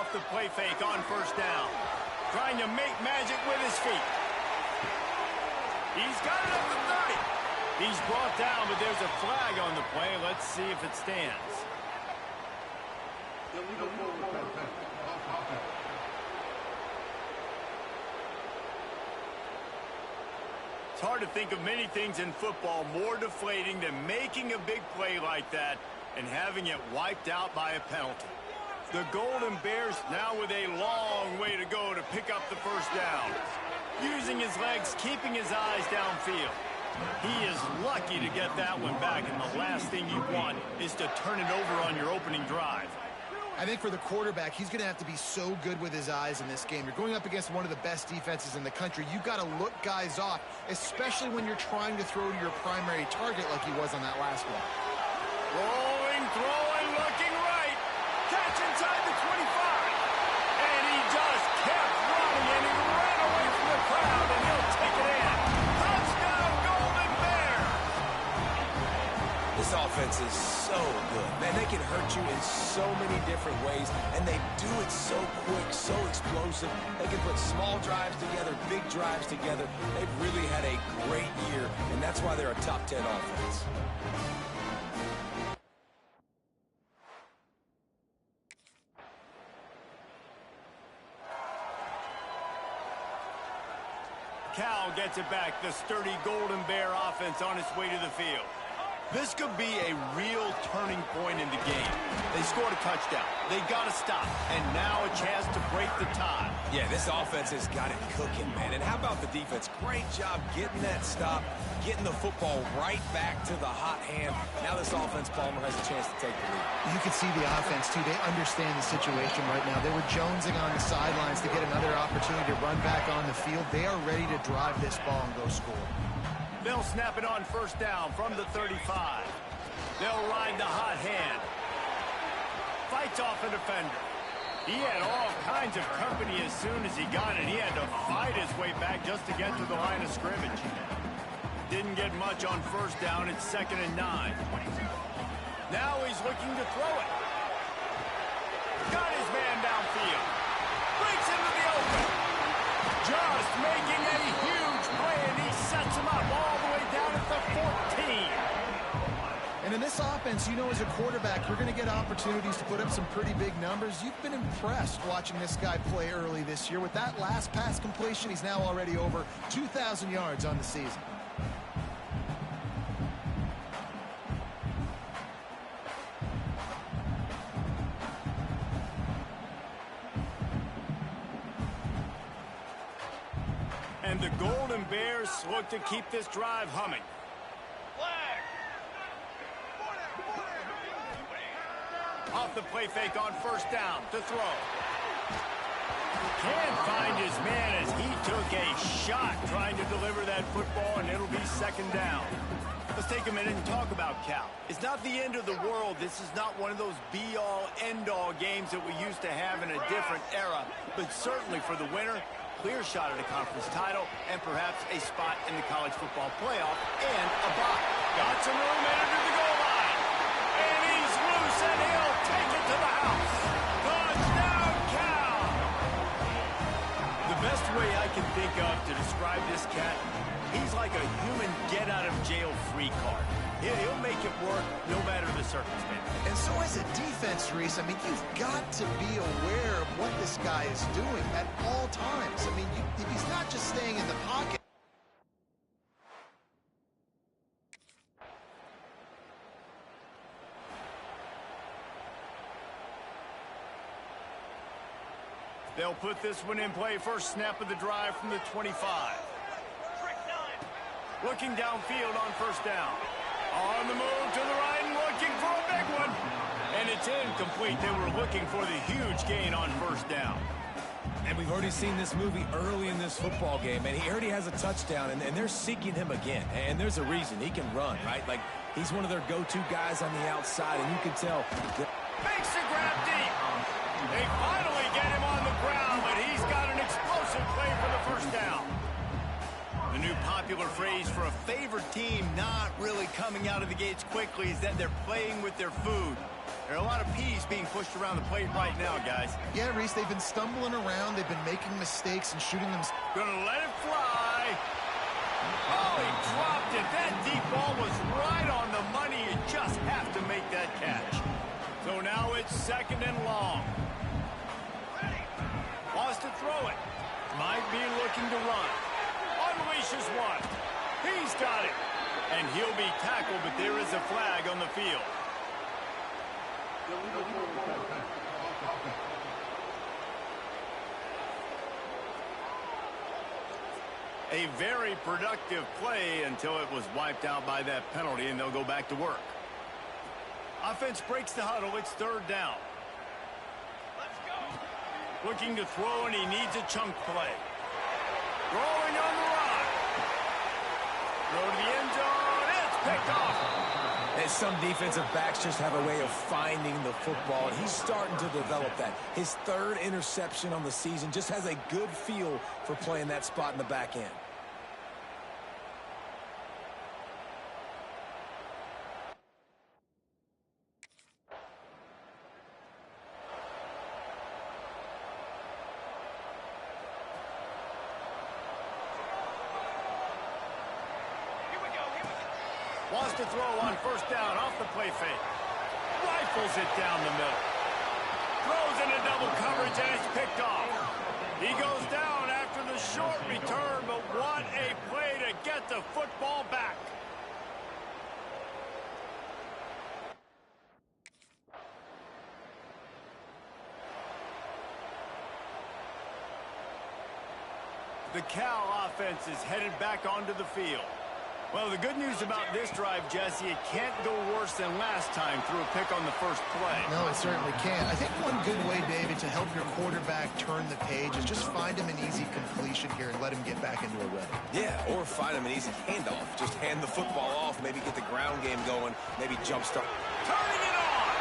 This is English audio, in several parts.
off the play fake on first down. Trying to make magic with his feet. He's got it up to 30. He's brought down, but there's a flag on the play. Let's see if it stands. It's hard to think of many things in football more deflating than making a big play like that and having it wiped out by a penalty. The Golden Bears now with a long way to go to pick up the first down. Using his legs, keeping his eyes downfield. He is lucky to get that one back, and the last thing you want is to turn it over on your opening drive. I think for the quarterback, he's going to have to be so good with his eyes in this game. You're going up against one of the best defenses in the country. You've got to look guys off, especially when you're trying to throw to your primary target like he was on that last one. Rolling, throwing, looking right. Catch inside the 25. And he just kept running, and he ran away from the crowd, and he'll take it in. Touchdown, Golden Bears! This offense is so good. Man, they can hurt you in so many different ways, and they do it so quick, so explosive. They can put small drives together, big drives together. They've really had a great year, and that's why they're a top 10 offense. Cal gets it back. The sturdy Golden Bear offense on its way to the field. This could be a real turning point in the game. They scored a touchdown. They got to stop. And now a chance to break the tie. Yeah, this offense has got it cooking, man. And how about the defense? Great job getting that stop, getting the football right back to the hot hand. Now this offense, Palmer, has a chance to take the lead. You can see the offense, too. They understand the situation right now. They were jonesing on the sidelines to get another opportunity to run back on the field. They are ready to drive this ball and go score. They'll snap it on first down from the 35. They'll ride the hot hand. Fights off a defender. He had all kinds of company as soon as he got it. He had to fight his way back just to get to the line of scrimmage. Didn't get much on first down. It's 2nd and 9. Now he's looking to throw it. Got his man downfield. Breaks into the open. Just making a huge play, and he sets him up all the way down at the 14. And in this offense, you know, as a quarterback, you're going to get opportunities to put up some pretty big numbers. You've been impressed watching this guy play early this year. With that last pass completion, he's now already over 2,000 yards on the season. And the Golden Bears look to keep this drive humming. Off the play fake on first down to throw. Can't find his man as he took a shot trying to deliver that football, and it'll be 2nd down. Let's take a minute and talk about Cal. It's not the end of the world. This is not one of those be-all, end-all games that we used to have in a different era, but certainly for the winner, clear shot at a conference title and perhaps a spot in the college football playoff and a bye. Got some room headed to the goal line. And he's loose, and he'll take it to the house. Touchdown, Cal! The best way I can think of to describe this cat, he's like a human get-out-of-jail-free card. He'll make it work no matter the circumstance. And so as a defense, Reese, I mean, you've got to be aware of what this guy is doing at all times. I mean, he's not just staying in the pocket. They'll put this one in play. First snap of the drive from the 25. Looking downfield on first down. On the move to the right and looking for a big one. And it's incomplete. They were looking for the huge gain on first down. And we've already seen this movie early in this football game, and he already has a touchdown, and they're seeking him again. And there's a reason. He can run, right? Like, he's one of their go-to guys on the outside, and you can tell. Makes the grab deep. They finally get him on the ground, but he's got an explosive play for the first down. The new popular phrase for a favored team not really coming out of the gates quickly is that they're playing with their food. There are a lot of peas being pushed around the plate right now, guys. Yeah, Reese, they've been stumbling around. They've been making mistakes and shooting them. Gonna let it fly. Oh, he dropped it. That deep ball was right on the money. You just have to make that catch. So now it's 2nd and long. Wants to throw it. Might be looking to run. Unleashes one. He's got it. And he'll be tackled, but there is a flag on the field. A very productive play until it was wiped out by that penalty, and they'll go back to work. Offense breaks the huddle. It's 3rd down. Let's go. Looking to throw, and he needs a chunk play. Rolling on the run. Throw to the end zone. It's picked off. And some defensive backs just have a way of finding the football, and he's starting to develop that. His 3rd interception on the season, just has a good feel for playing that spot in the back end. Wants to throw on 1st down off the play fake. Rifles it down the middle. Throws into double coverage, and it's picked off. He goes down after the short return, but what a play to get the football back. The Cal offense is headed back onto the field. Well, the good news about this drive, Jesse, it can't go worse than last time through a pick on the first play. No, it certainly can't. I think one good way, David, to help your quarterback turn the page is just find him an easy completion here and let him get back into a rhythm. Yeah, or find him an easy handoff. Just hand the football off, maybe get the ground game going, maybe jumpstart. Turning it on!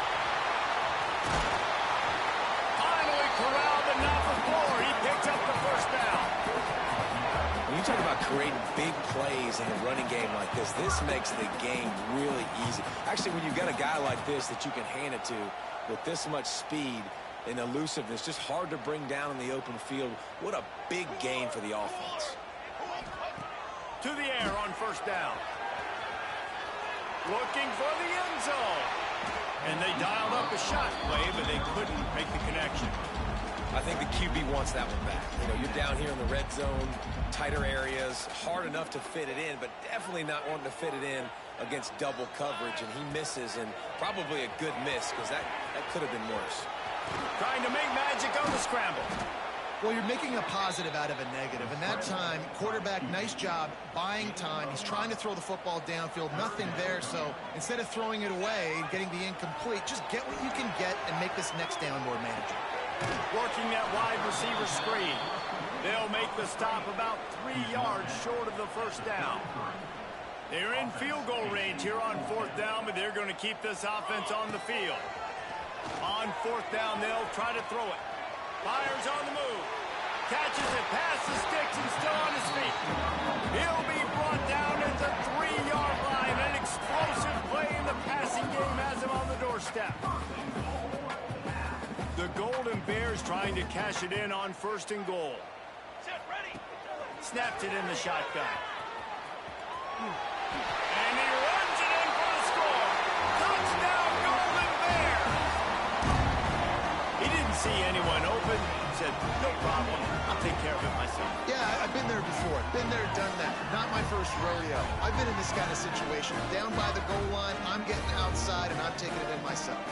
Finally corralled and not before. He picked up the 1st down. When you talk about creating big plays in a running game like this, this makes the game really easy. Actually, when you've got a guy like this that you can hand it to with this much speed and elusiveness, just hard to bring down in the open field. What a big gain for the offense. To the air on 1st down. Looking for the end zone. And they dialed up a shot play, but they couldn't make the connection. I think the QB wants that one back. You know, you're down here in the red zone, tighter areas, hard enough to fit it in, but definitely not wanting to fit it in against double coverage, and he misses, and probably a good miss because that could have been worse. Trying to make magic on the scramble. Well, you're making a positive out of a negative, and that time, quarterback, nice job buying time. He's trying to throw the football downfield, nothing there, so instead of throwing it away and getting the incomplete, just get what you can get and make this next down more manageable. Working that wide receiver screen. They'll make the stop about 3 yards short of the 1st down. They're in field goal range here on 4th down, but they're going to keep this offense on the field. On 4th down, they'll try to throw it. Fires on the move. Catches it past the sticks and still on his feet. He'll be brought down at the 3-yard line. An explosive play in the passing game has him on the doorstep. The Golden Bears trying to cash it in on 1st and goal. Set, ready. Snapped it in the shotgun. And he runs it in for the score. Touchdown, Golden Bears. He didn't see anyone open. Said, no problem. I'll take care of it myself. Yeah, I've been there before. Been there, done that. Not my first rodeo. I've been in this kind of situation. Down by the goal line, I'm getting outside, and I'm taking it in myself.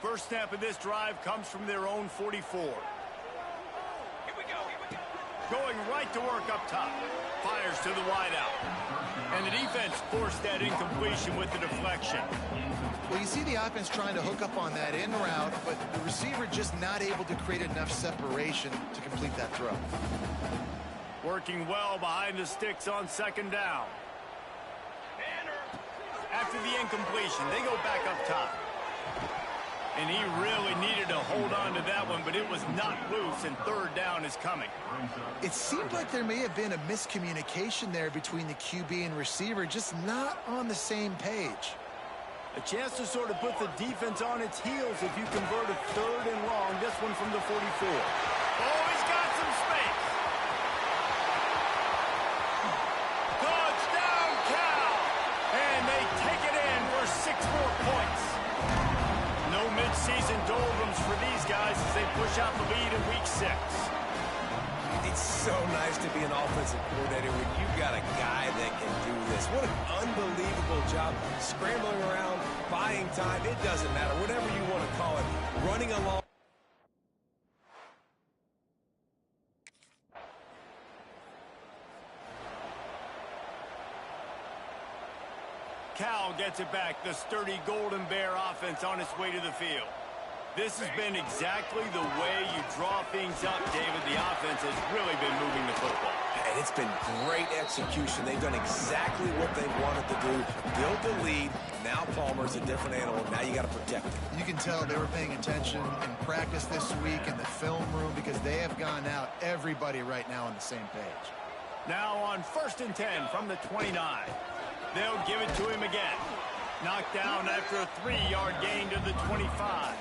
First snap of this drive comes from their own 44. Here we go. Going right to work up top. Fires to the wideout. And the defense forced that incompletion with the deflection. Well, you see the offense trying to hook up on that in route, but the receiver just not able to create enough separation to complete that throw. Working well behind the sticks on second down. After the incompletion, they go back up top. And he really needed to hold on to that one, but it was not loose, and third down is coming. It seemed like there may have been a miscommunication there between the QB and receiver, just not on the same page. A chance to sort of put the defense on its heels if you convert a third and long. This one from the 44. Oh, he's got some space. Touchdown, Cal! And they take it in for 6 more points. No mid-season doldrums for these guys as they push out the lead in week 6. It's so nice to be an offensive coordinator when you've got a guy that can do this. What an unbelievable job scrambling around, buying time. It doesn't matter, whatever you want to call it, running along. Cal gets it back, the sturdy Golden Bear offense on its way to the field. This has been exactly the way you draw things up, David. The offense has really been moving the football. And it's been great execution. They've done exactly what they wanted to do. Build the lead. Now Palmer's a different animal. Now you got to protect it. You can tell they were paying attention in practice this week in the film room because they have gone out, everybody right now on the same page. Now on 1st and 10 from the 29. They'll give it to him again. Knocked down after a 3-yard gain to the 25.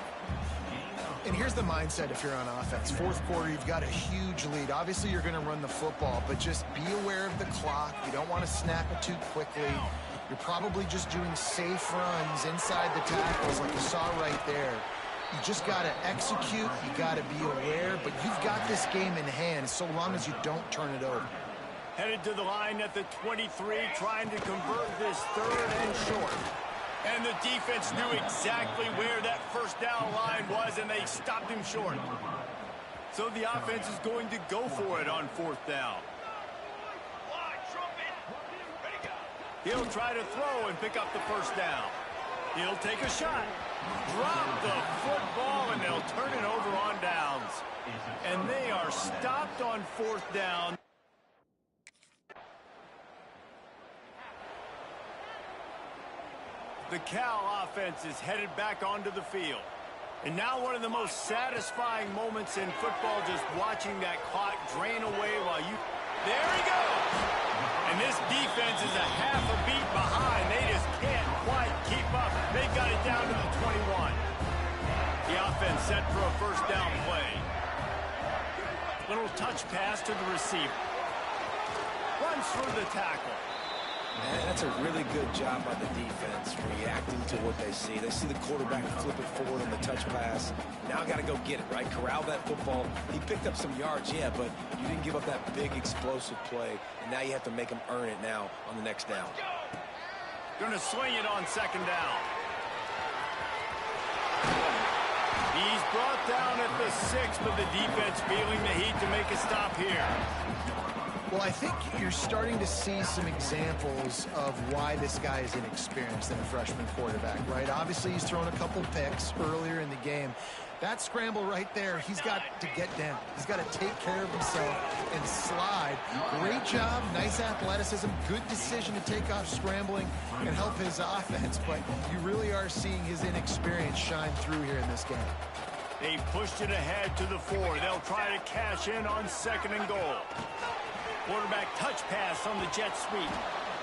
And here's the mindset if you're on offense. 4th quarter, you've got a huge lead. Obviously, you're going to run the football, but just be aware of the clock. You don't want to snap it too quickly. You're probably just doing safe runs inside the tackles like you saw right there. You just got to execute. You got to be aware, but you've got this game in hand so long as you don't turn it over. Headed to the line at the 23, trying to convert this 3rd and short. And the defense knew exactly where that 1st down line was, and they stopped him short. So the offense is going to go for it on 4th down. He'll try to throw and pick up the 1st down. He'll take a shot. Drop the football, and they'll turn it over on downs. And they are stopped on 4th down. The Cal offense is headed back onto the field. And now one of the most satisfying moments in football, just watching that clock drain away while you... There he goes! And this defense is a half a beat behind. They just can't quite keep up. They got it down to the 21. The offense set for a 1st down play. Little touch pass to the receiver. Runs through the tackle. Man, that's a really good job by the defense, reacting to what they see. They see the quarterback flip it forward on the touch pass. Now got to go get it, right? Corral that football. He picked up some yards, yeah, but you didn't give up that big explosive play, and now you have to make them earn it now on the next down. Going to swing it on 2nd down. He's brought down at the 6, but the defense feeling the heat to make a stop here. Well, I think you're starting to see some examples of why this guy is inexperienced in a freshman quarterback, right? Obviously, he's thrown a couple picks earlier in the game. That scramble right there, he's got to get down. He's got to take care of himself and slide. Great job, nice athleticism, good decision to take off scrambling and help his offense, but you really are seeing his inexperience shine through here in this game. They pushed it ahead to the 4. They'll try to cash in on 2nd and goal. Quarterback touch pass on the jet sweep.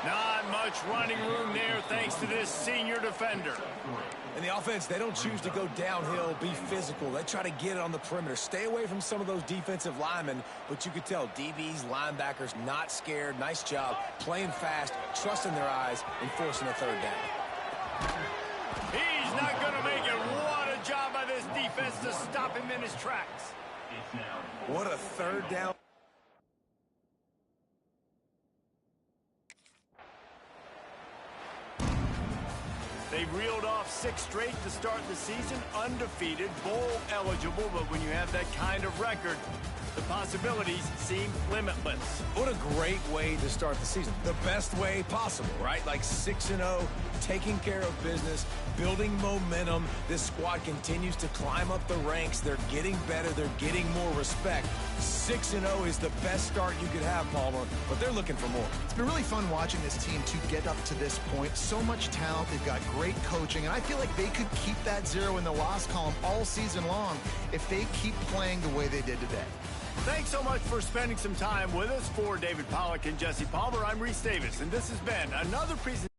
Not much running room there thanks to this senior defender. And the offense, they don't choose to go downhill, be physical. They try to get it on the perimeter. Stay away from some of those defensive linemen, but you could tell DBs, linebackers, not scared. Nice job playing fast, trusting their eyes, and forcing a 3rd down. He's not going to make it. What a job by this defense to stop him in his tracks. What a 3rd down. They reeled off 6 straight to start the season, undefeated, bowl eligible, but when you have that kind of record, The possibilities seem limitless. What a great way to start the season. The best way possible, right? Like 6-0, taking care of business, building momentum. This squad continues to climb up the ranks. They're getting better. They're getting more respect. 6-0 is the best start you could have, Palmer, but they're looking for more. It's been really fun watching this team to get up to this point. So much talent. They've got great coaching, and I feel like they could keep that 0 in the loss column all season long if they keep playing the way they did today. Thanks so much for spending some time with us. For David Pollack and Jesse Palmer, I'm Reese Davis, and this has been another presentation.